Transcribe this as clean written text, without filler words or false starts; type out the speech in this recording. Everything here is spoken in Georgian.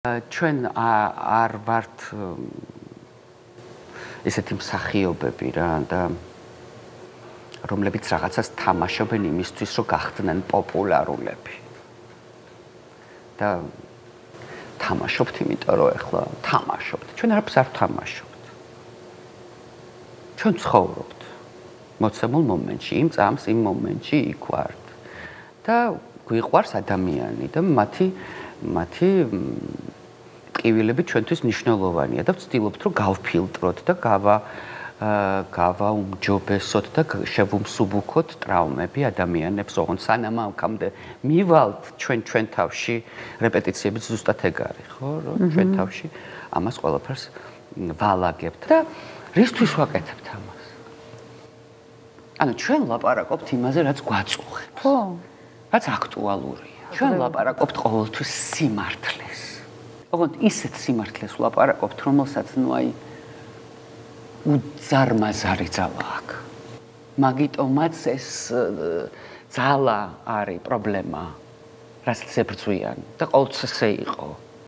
ჩვენ არ ვართ ესეთი მსახიობები რა და რომლებიც რაღაცას თამაშობენ იმისთვის, რომ გახდნენ პოპულარულები. და თამაშობთ, იმიტომ რომ ეხლა თამაშობთ. ჩვენ არაფერს არ ვთამაშობთ. ჩვენ ცხოვრობთ მოცემულ მომენტში, იმ წამს, იმ მომენტში იქ ვართ. და გვიყვარს ადამიანი და მათი ტკივილები ჩვენთვის მნიშვნელოვანია და ვცდილობთ, რომ გავფილტროთ და გავაუმჯობესოთ და შევუმსუბუქოთ ტრავმები ადამიანებს, ოღონდ სანამ აქამდე მივალთ ჩვენ თავში რეპეტიციებიც ზუსტად ეგ არის, ხო? რომ ჩვენ თავში ამას ყველაფერს ვალაგებთ და რისთვის ვაკეთებთ ამას? ანუ ჩვენ ლაპარაკობთ იმაზე, რაც გვაწუხებს. ხო. რაც აქტუალურია. ჩვენ ლაპარაკობთ ყოველთვის სიმართლეს. ოღონდ ისეთ სიმართლეს ვლაპარაკობთ, რომელსაც უძარმაზარი ძალა აქვს. მაგიტომაც ეს ძალა არის პრობლემა, რასაც ებრძვიან და ყოველთვის ესე იყო.